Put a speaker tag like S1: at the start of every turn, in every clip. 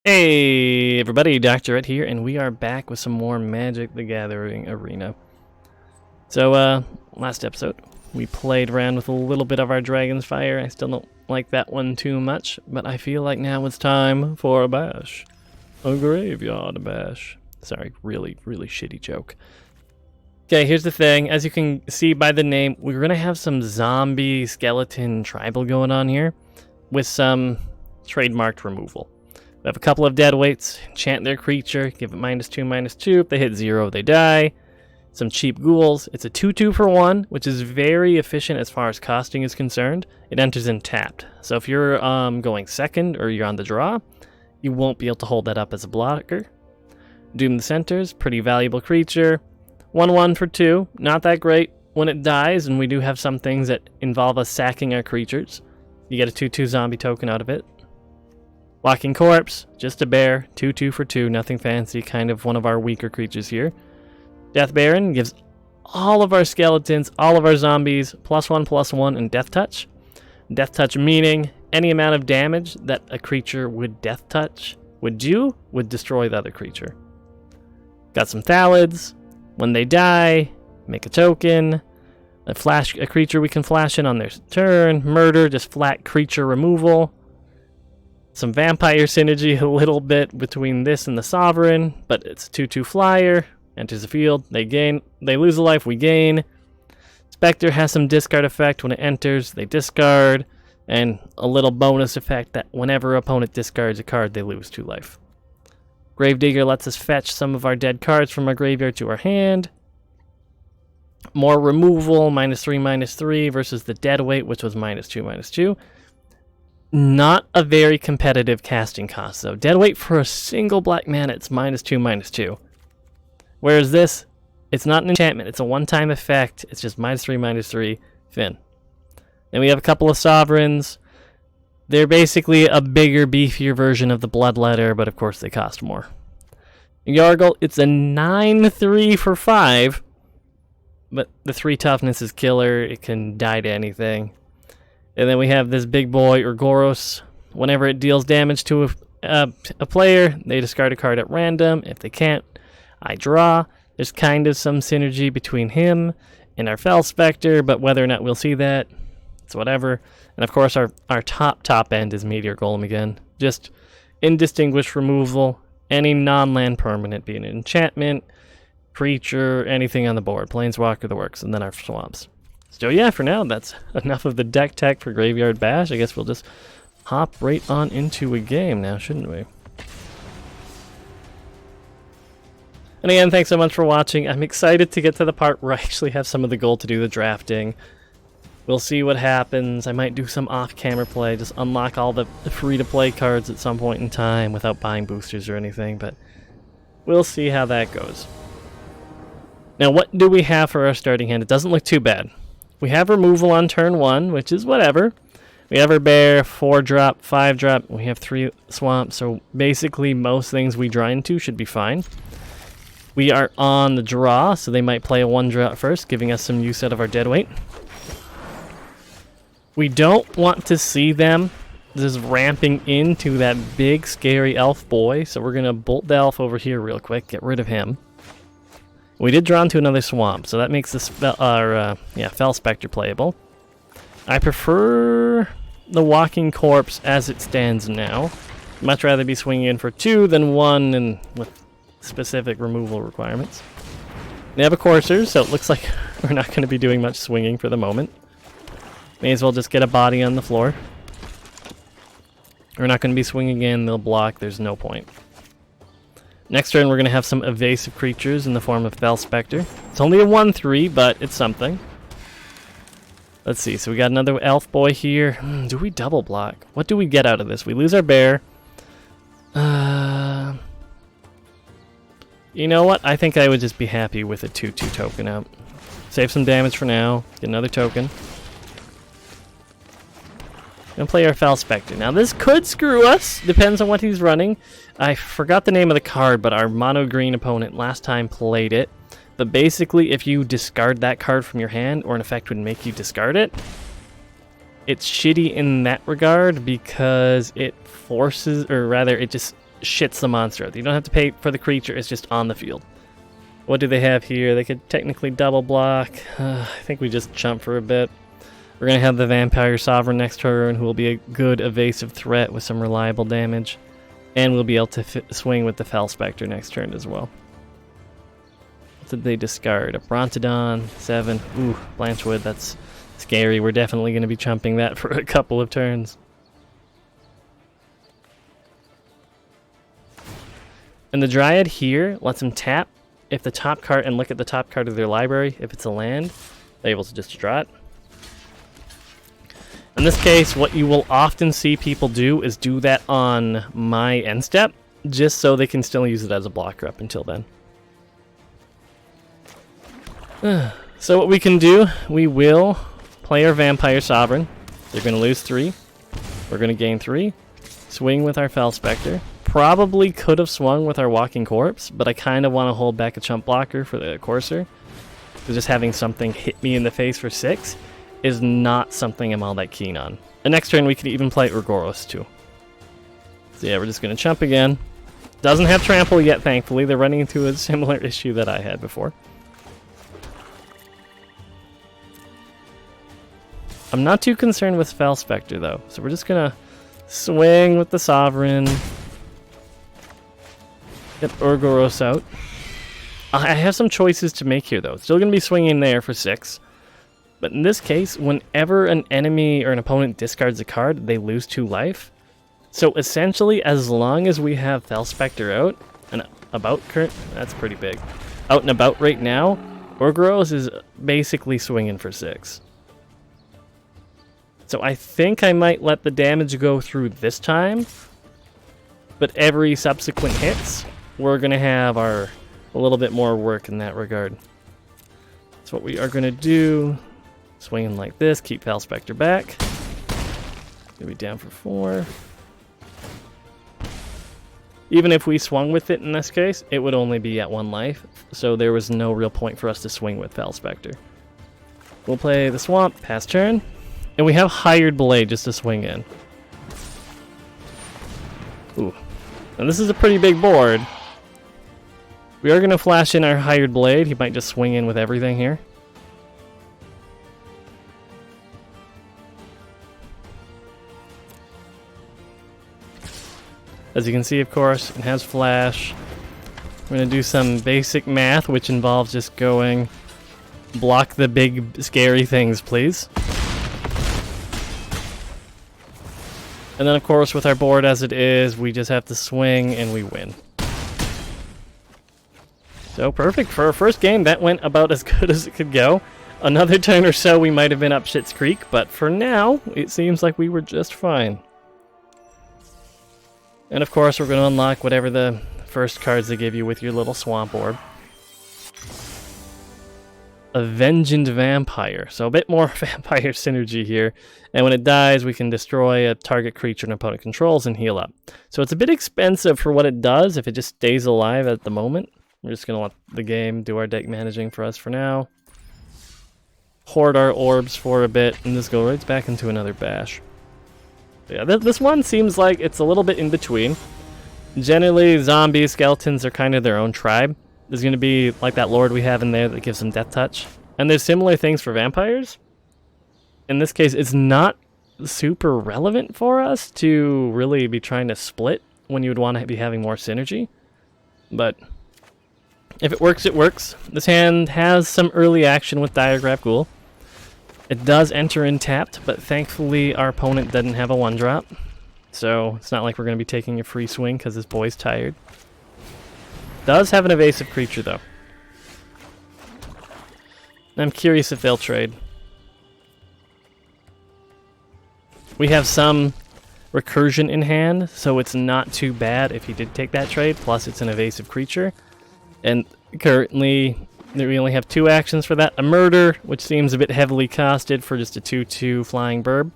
S1: Hey everybody, Dr. Ed here, and we are back with some more Magic the Gathering Arena. So, last episode, we played around with a little bit of our Dragon's Fire. I still don't like that one too much, but I feel like now it's time for a bash. A graveyard bash. Sorry, really shitty joke. Okay, here's the thing. As you can see by the name, we're going to have some zombie skeleton tribal going on here with some trademarked removal. We have a couple of dead weights, enchant their creature, give it -2/-2. If they hit 0, they die. Some cheap ghouls. It's a 2/2 for 1, which is very efficient as far as costing is concerned. It enters in tapped. So if you're going second or you're on the draw, you won't be able to hold that up as a blocker. Doom the Centers, pretty valuable creature. 1/1 for 2, not that great when it dies, and we do have some things that involve us sacking our creatures. You get a 2/2 zombie token out of it. Walking Corpse, just a bear, 2/2 for 2, nothing fancy, kind of one of our weaker creatures here. Death Baron gives all of our skeletons, all of our zombies, +1/+1 and Death Touch. Death Touch meaning any amount of damage that a creature with Death Touch would do would destroy the other creature. Got some Thalids. When they die, make a token. A creature we can flash in on their turn. Murder, just flat creature removal. Some vampire synergy a little bit between this and the Sovereign, but it's a 2/2 flyer, enters the field, they lose a life, we gain. Spectre has some discard effect. When it enters, they discard, and a little bonus effect that whenever opponent discards a card, they lose 2 life. Gravedigger lets us fetch some of our dead cards from our graveyard to our hand. More removal, -3/-3 versus the dead weight, which was -2/-2. Not a very competitive casting cost, though. Dead weight for a single black mana, it's -2/-2. Whereas this, it's not an enchantment, it's a one-time effect. It's just -3/-3, fin. Then we have a couple of Sovereigns. They're basically a bigger, beefier version of the Bloodletter, but of course they cost more. Yargle, it's a 9/3 for 5, but the 3 toughness is killer. It can die to anything. And then we have this big boy, Urgoros. Whenever it deals damage to a player, they discard a card at random. If they can't, I draw. There's kind of some synergy between him and our Fel Spectre, but whether or not we'll see that, it's whatever. And of course, our top end is Meteor Golem again. Just indistinguished removal. Any non-land permanent, be an enchantment, creature, anything on the board. Planeswalker, the works, and then our swamps. So yeah, for now, that's enough of the deck tech for Graveyard Bash. I guess we'll just hop right on into a game now, shouldn't we? And again, thanks so much for watching. I'm excited to get to the part where I actually have some of the gold to do the drafting. We'll see what happens. I might do some off-camera play, just unlock all the free-to-play cards at some point in time without buying boosters or anything, but we'll see how that goes. Now, what do we have for our starting hand? It doesn't look too bad. We have removal on turn 1, which is whatever. We have our bear, 4-drop, 5-drop. We have 3 swamps, so basically most things we draw into should be fine. We are on the draw, so they might play a 1-drop first, giving us some use out of our dead weight. We don't want to see them just ramping into that big, scary elf boy, so we're going to bolt the elf over here real quick, get rid of him. We did draw into another swamp, so that makes this Fel Spectre playable. I prefer the Walking Corpse as it stands now. Much rather be swinging in for 2 than 1 and with specific removal requirements. We have a Courser, so it looks like we're not going to be doing much swinging for the moment. May as well just get a body on the floor. We're not going to be swinging in, they'll block, there's no point. Next turn, we're going to have some evasive creatures in the form of Fel Spectre. It's only a 1/3, but it's something. Let's see. So we got another elf boy here. Do we double block? What do we get out of this? We lose our bear. You know what? I think I would just be happy with a 2/2 token out. Save some damage for now. Get another token. And play our Fel Spectre. Now this could screw us, depends on what he's running. I forgot the name of the card, but our mono green opponent last time played it. But basically, if you discard that card from your hand, or an effect would make you discard it, it's shitty in that regard because it forces, or rather it just shits the monster out. You don't have to pay for the creature, it's just on the field. What do they have here? They could technically double block. I think we just jump for a bit. We're going to have the Vampire Sovereign next turn, who will be a good evasive threat with some reliable damage. And we'll be able to swing with the Fel Spectre next turn as well. What did they discard? A Brontodon, 7. Ooh, Blanchwood, that's scary. We're definitely going to be chumping that for a couple of turns. And the Dryad here lets them tap if the top card, and look at the top card of their library. If it's a land, they're able to just draw it. In this case, what you will often see people do is do that on my end step, just so they can still use it as a blocker up until then. So what we can do, we will play our Vampire Sovereign. They're going to lose 3. We're going to gain 3. Swing with our Fel Spectre. Probably could have swung with our Walking Corpse, but I kind of want to hold back a chump blocker for the Courser. So just having something hit me in the face for 6 is not something I'm all that keen on. The next turn we could even play Urgoros too. So yeah, we're just going to chump again. Doesn't have trample yet, thankfully. They're running into a similar issue that I had before. I'm not too concerned with Fel Spectre though, so we're just going to swing with the Sovereign. Get Urgoros out. I have some choices to make here, though. Still going to be swinging there for 6. But in this case, whenever an enemy or an opponent discards a card, they lose 2 life. So essentially, as long as we have Fel Spectre out, and about current, that's pretty big. Out and about right now, Urgoros is basically swinging for 6. So I think I might let the damage go through this time. But every subsequent hits, we're going to have a little bit more work in that regard. So what we are going to do, swinging like this, keep Fel Spectre back. Gonna be down for 4. Even if we swung with it in this case, it would only be at 1 life, so there was no real point for us to swing with Fel Spectre. We'll play the Swamp, pass turn, and we have Hired Blade just to swing in. Ooh. And this is a pretty big board. We are going to flash in our Hired Blade. He might just swing in with everything here. As you can see, of course, it has flash. We're going to do some basic math, which involves just going, block the big scary things, please. And then, of course, with our board as it is, we just have to swing and we win. So perfect for our first game. That went about as good as it could go. Another turn or so, we might have been up Schitt's Creek, but for now, it seems like we were just fine. And of course, we're going to unlock whatever the first cards they give you with your little Swamp Orb. A Vengeant Vampire. So a bit more vampire synergy here. And when it dies, we can destroy a target creature an opponent controls and heal up. So it's a bit expensive for what it does if it just stays alive at the moment. We're just going to let the game do our deck managing for us for now. Hoard our orbs for a bit and just go right back into another bash. Yeah, this one seems like it's a little bit in between. Generally, zombies, skeletons are kind of their own tribe. There's going to be like that lord we have in there that gives them death touch. And there's similar things for vampires. In this case, it's not super relevant for us to really be trying to split when you would want to be having more synergy. But if it works, it works. This hand has some early action with Diregraph Ghoul. It does enter in tapped, but thankfully our opponent doesn't have a 1-drop. So it's not like we're going to be taking a free swing because this boy's tired. Does have an evasive creature though. I'm curious if they'll trade. We have some recursion in hand, so it's not too bad if he did take that trade, plus it's an evasive creature. And currently, we only have 2 actions for that. A Murder, which seems a bit heavily costed for just a 2/2 flying burb.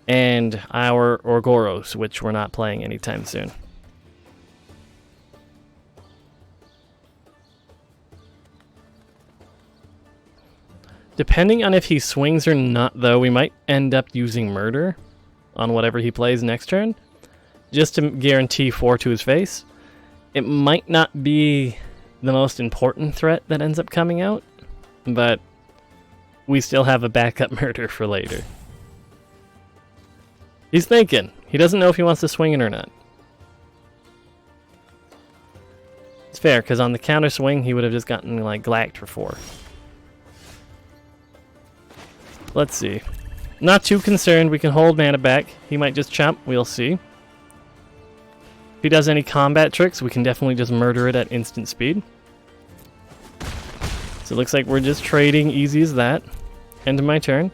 S1: And our Urgoros, which we're not playing anytime soon. Depending on if he swings or not, though, we might end up using Murder on whatever he plays next turn. just to guarantee 4 to his face. It might not be the most important threat that ends up coming out, but we still have a backup murder for later. He's thinking. He doesn't know if he wants to swing it or not. It's fair, because on the counter swing, he would have just gotten, like, glacked for 4. Let's see. Not too concerned. We can hold mana back. He might just chomp. We'll see. If he does any combat tricks, we can definitely just murder it at instant speed. So it looks like we're just trading easy as that. End of my turn.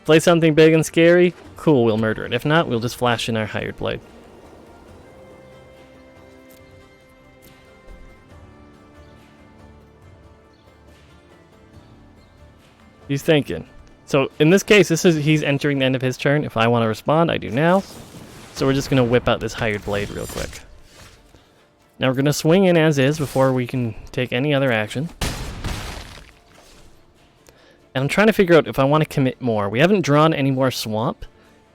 S1: Play something big and scary. Cool, we'll murder it. If not, we'll just flash in our Hired Blade. He's thinking. So in this case, he's entering the end of his turn. If I want to respond, I do now. So we're just going to whip out this Hired Blade real quick. Now we're going to swing in as is before we can take any other action. And I'm trying to figure out if I want to commit more. We haven't drawn any more swamp,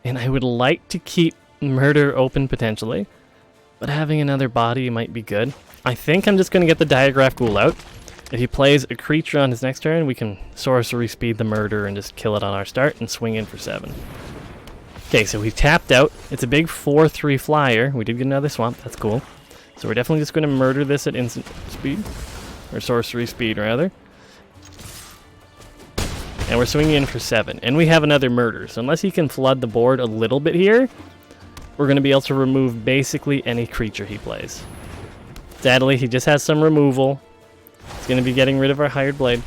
S1: and I would like to keep murder open potentially, but having another body might be good. I think I'm just going to get the Diagraph Ghoul out. If he plays a creature on his next turn, we can sorcery speed the murder and just kill it on our start and swing in for 7. Okay, so we tapped out. It's a big 4/3 flyer. We did get another swamp. That's cool. So we're definitely just going to murder this at instant speed, or sorcery speed rather. And we're swinging in for 7. And we have another murder. So unless he can flood the board a little bit here, we're going to be able to remove basically any creature he plays. Sadly, he just has some removal. He's going to be getting rid of our Hired Blade.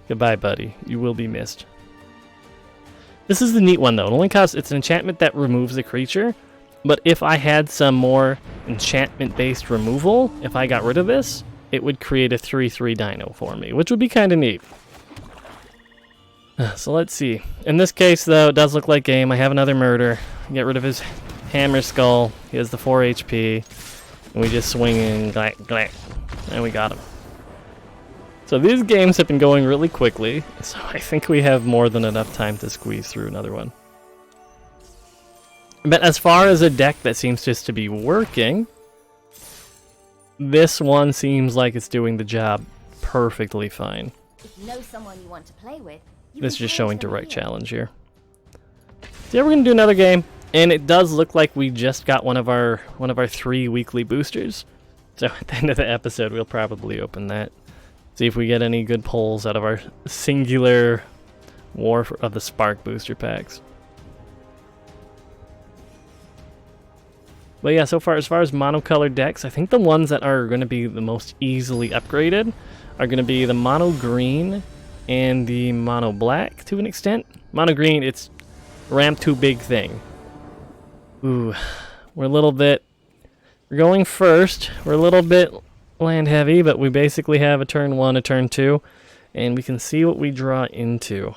S1: Goodbye, buddy. You will be missed. This is the neat one, though. It only costs... It's an enchantment that removes a creature. But if I had some more enchantment-based removal, if I got rid of this, it would create a 3/3 dino for me, which would be kind of neat. So let's see. In this case, though, it does look like game. I have another murder. Get rid of his hammer skull. He has the 4 HP. And we just swing in, glack, glack. And we got him. So these games have been going really quickly. So I think we have more than enough time to squeeze through another one. But as far as a deck that seems just to be working, this one seems like it's doing the job perfectly fine.
S2: If you know someone you want to play with,
S1: this is just showing direct challenge here. So yeah, we're gonna do another game, and it does look like we just got one of our 3 weekly boosters. So at the end of the episode, we'll probably open that. See if we get any good pulls out of our singular War of the Spark booster packs. But yeah, so far as monocolored decks, I think the ones that are going to be the most easily upgraded are going to be the mono green and the mono black to an extent. Mono green, it's ramp too big thing. Ooh, we're going first. We're a little bit land heavy, but we basically have a turn 1, a turn 2, and we can see what we draw into.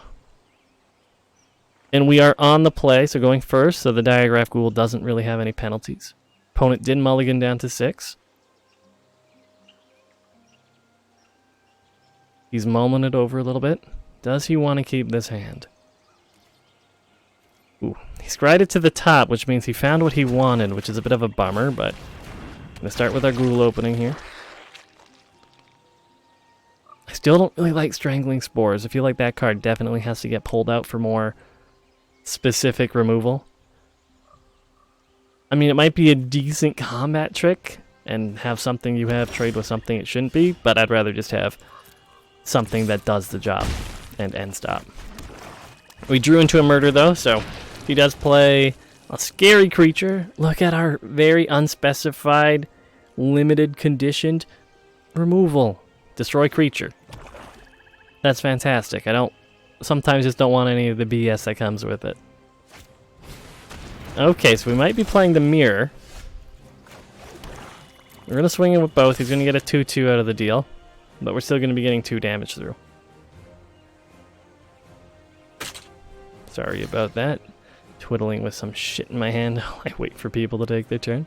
S1: And we are on the play, so going first, so the Diagraph Ghoul doesn't really have any penalties. Opponent did mulligan down to 6. He's mulling it over a little bit. Does he want to keep this hand? Ooh, he scryed it to the top, which means he found what he wanted, which is a bit of a bummer, but I'm going to start with our Ghoul opening here. I still don't really like Strangling Spores. I feel like that card definitely has to get pulled out for more specific removal. I mean, it might be a decent combat trick and have something you have trade with something it shouldn't be, but I'd rather just have something that does the job and end stop. We drew into a murder though, so he does play a scary creature. Look at our very unspecified, limited conditioned removal. Destroy creature. That's fantastic. I sometimes just don't want any of the BS that comes with it. Okay, so we might be playing the mirror. We're going to swing in with both. He's going to get a 2/2 out of the deal. But we're still going to be getting 2 damage through. Sorry about that. Twiddling with some shit in my hand while I wait for people to take their turn.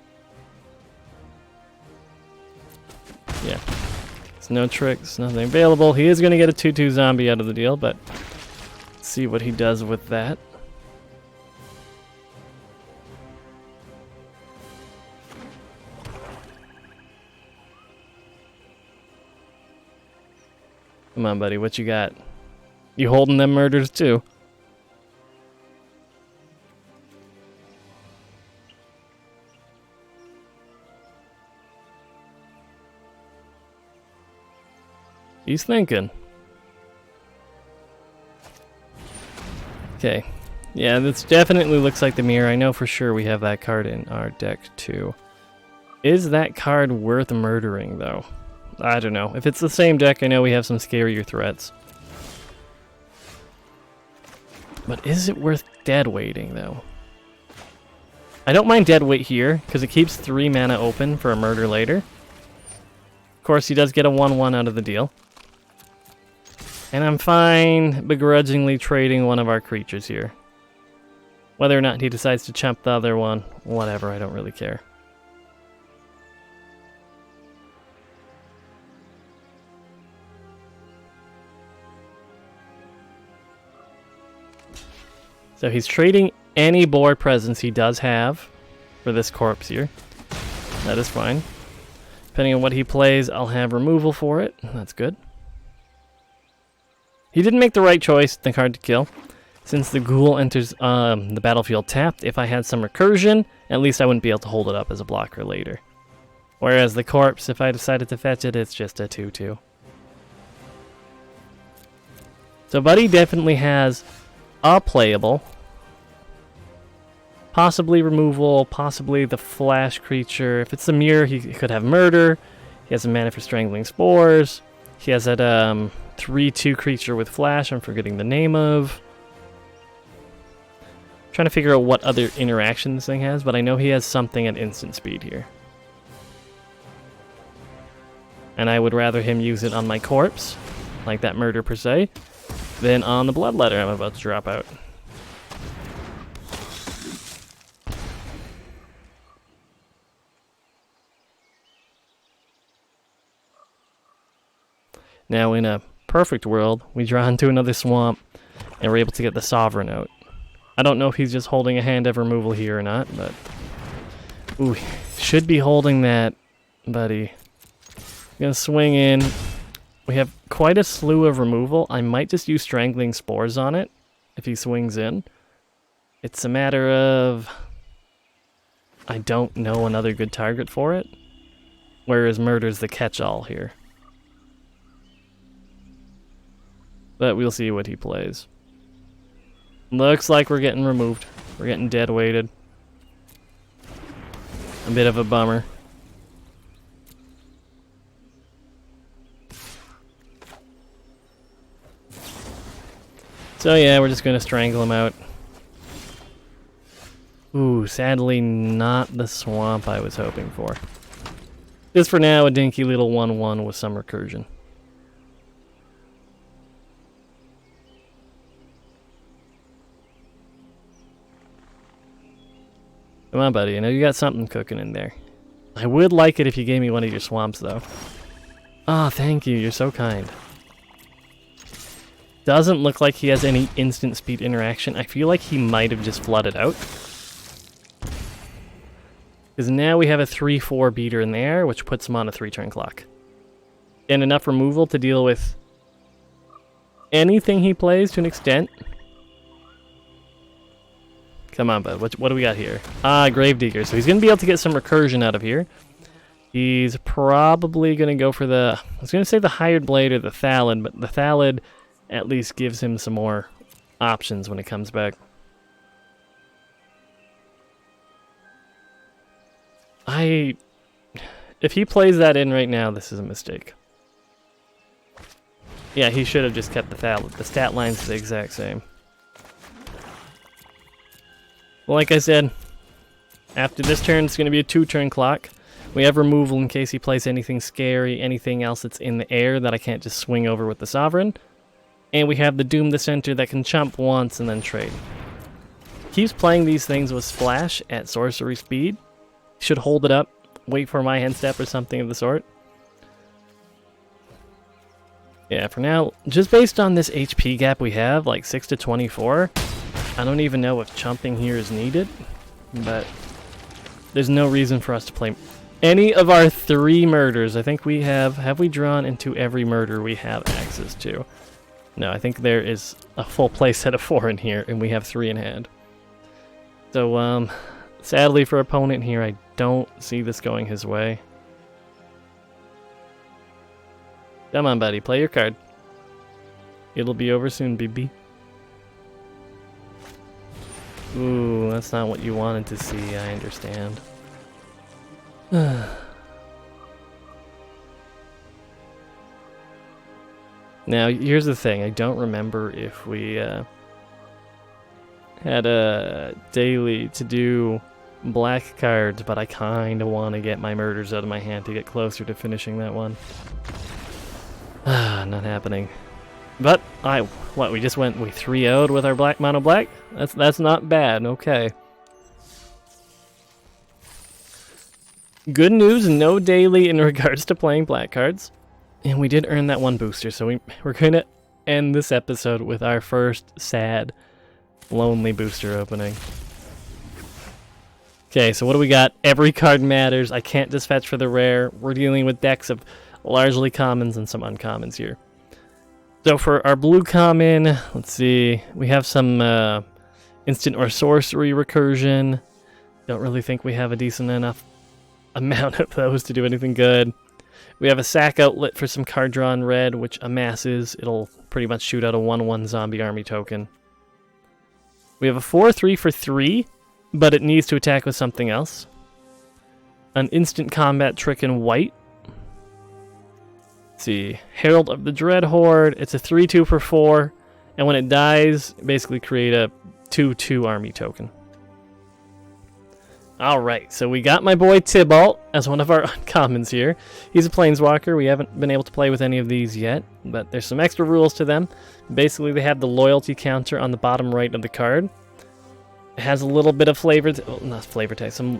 S1: Yeah. There's no tricks, nothing available. He is going to get a 2/2 zombie out of the deal, but let's see what he does with that. Come on, buddy, what you got? You holding them murders too? He's thinking. Okay. Yeah, this definitely looks like the mirror. I know for sure we have that card in our deck too. Is that card worth murdering though? I don't know. If it's the same deck, I know we have some scarier threats. But is it worth dead weighting though? I don't mind dead weight here, because it keeps 3 mana open for a murder later. Of course, he does get a 1/1 out of the deal. And I'm fine begrudgingly trading one of our creatures here. Whether or not he decides to chump the other one, whatever, I don't really care. So he's trading any board presence he does have for this corpse here. That is fine. Depending on what he plays, I'll have removal for it. That's good. He didn't make the right choice, the card to kill. Since the ghoul enters the battlefield tapped, if I had some recursion, at least I wouldn't be able to hold it up as a blocker later. Whereas the corpse, if I decided to fetch it, it's just a 2/2. So Buddy definitely has a playable. Possibly removal, possibly the flash creature. If it's the mirror, he could have murder. He has a mana for strangling spores. He has that 3/2 creature with flash I'm forgetting the name of. Trying to figure out what other interaction this thing has, but I know he has something at instant speed here. And I would rather him use it on my corpse, like that murder per se, than on the bloodletter I'm about to drop out. Now in a perfect world, we draw into another swamp, and we're able to get the Sovereign out. I don't know if he's just holding a hand of removal here or not, but... Ooh, should be holding that, buddy. I'm gonna swing in. We have quite a slew of removal. I might just use Strangling Spores on it, if he swings in. It's a matter of... I don't know another good target for it. Whereas Murder's the catch-all here. But we'll see what he plays. Looks like we're getting removed. We're getting dead weighted. A bit of a bummer. So yeah, we're just going to strangle him out. Ooh, sadly not the swamp I was hoping for. Just for now, a dinky little 1/1 with some recursion. Come on, buddy. I know you got something cooking in there. I would like it if you gave me one of your swamps, though. Ah, thank you. You're so kind. Doesn't look like he has any instant speed interaction. I feel like he might have just flooded out. Because now we have a 3/4 beater in there, which puts him on a 3-turn clock. And enough removal to deal with anything he plays to an extent. Come on, bud. What do we got here? Ah, Gravedigger. So he's going to be able to get some recursion out of here. He's probably going to go for the... I was going to say the Hired Blade or the Thallid, but the Thallid at least gives him some more options when it comes back. If he plays that in right now, this is a mistake. Yeah, he should have just kept the Thallid. The stat line's the exact same. Well, like I said, after this turn, it's going to be a 2-turn clock. We have removal in case he plays anything scary, anything else that's in the air that I can't just swing over with the Sovereign. And we have the Doom the Center that can chump once and then trade. Keeps playing these things with Splash at sorcery speed. Should hold it up, wait for my hand step or something of the sort. Yeah, for now, just based on this HP gap we have, like 6 to 24, I don't even know if chumping here is needed, but there's no reason for us to play any of our 3 murders. I think we have we drawn into every murder we have access to? No, I think there is a full play set of 4 in here, and we have 3 in hand. So, sadly for opponent here, I don't see this going his way. Come on, buddy, play your card. It'll be over soon, baby. Ooh, that's not what you wanted to see, I understand. Now, here's the thing. I don't remember if we had a daily to do black cards, but I kind of want to get my murders out of my hand to get closer to finishing that one. Not happening. But we just went, we 3-0'd with our black mono black? That's not bad, okay. Good news, no daily in regards to playing black cards. And we did earn that 1 booster, so we're gonna end this episode with our first sad, lonely booster opening. Okay, so what do we got? Every card matters. I can't dispatch for the rare. We're dealing with decks of largely commons and some uncommons here. So for our blue common, let's see, we have some instant or sorcery recursion. Don't really think we have a decent enough amount of those to do anything good. We have a sack outlet for some card draw in red, which amasses. It'll pretty much shoot out a 1/1 zombie army token. We have a 4/3 for 3, but it needs to attack with something else. An instant combat trick in white. Let's see, Herald of the Dread Horde. It's a 3/2 for 4, and when it dies, basically create a 2/2 army token. Alright, so we got my boy Tybalt as one of our uncommons here. He's a planeswalker. We haven't been able to play with any of these yet, but there's some extra rules to them. Basically, they have the loyalty counter on the bottom right of the card. It has a little bit of flavor, not flavor text, some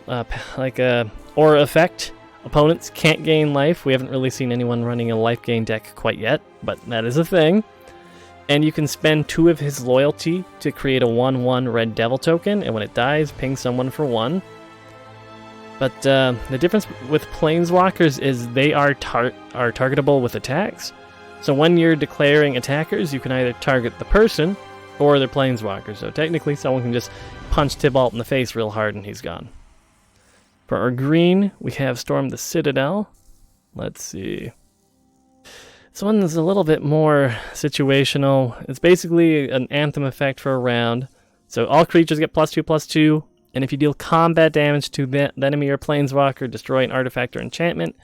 S1: like a aura effect. Opponents can't gain life. We haven't really seen anyone running a life gain deck quite yet, but that is a thing. And you can spend 2 of his loyalty to create a 1/1 red devil token, and when it dies, ping someone for 1. But the difference with planeswalkers is they are targetable with attacks. So when you're declaring attackers, you can either target the person or their planeswalker. So technically, someone can just punch Tybalt in the face real hard and he's gone. For our green, we have Storm the Citadel. Let's see. This one is a little bit more situational. It's basically an anthem effect for a round. So all creatures get +2/+2. And if you deal combat damage to the enemy or planeswalker, destroy an artifact or enchantment.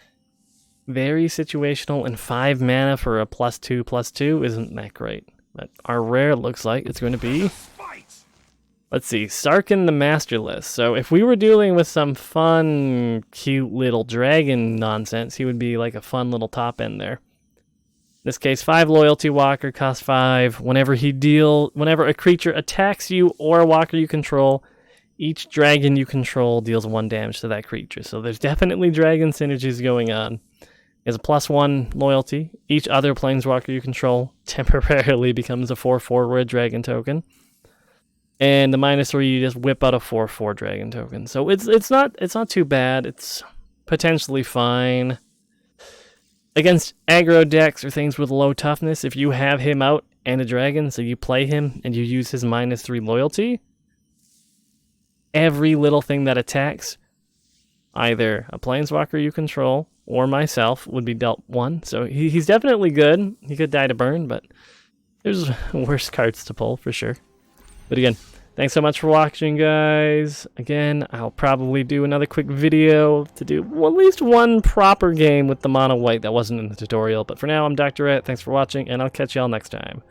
S1: Very situational, and 5 mana for a +2/+2 isn't that great. But our rare looks like it's going to be... Let's see, Sarkin the Masterless. So if we were dealing with some fun, cute little dragon nonsense, he would be like a fun little top end there. In this case, 5 loyalty walker, cost 5. Whenever a creature attacks you or a walker you control, each dragon you control deals 1 damage to that creature. So there's definitely dragon synergies going on. There's a +1 loyalty. Each other planeswalker you control temporarily becomes a 4/4 red dragon token. And the -3, you just whip out a 4/4 dragon token. So it's not too bad. It's potentially fine. Against aggro decks or things with low toughness, if you have him out and a dragon, so you play him and you use his -3 loyalty, every little thing that attacks either a planeswalker you control or myself would be dealt 1. So he's definitely good. He could die to burn, but there's worse cards to pull for sure. But again, thanks so much for watching, guys. Again, I'll probably do another quick video to do at least 1 proper game with the mono white that wasn't in the tutorial. But for now, I'm Dr. Rat. Thanks for watching, and I'll catch y'all next time.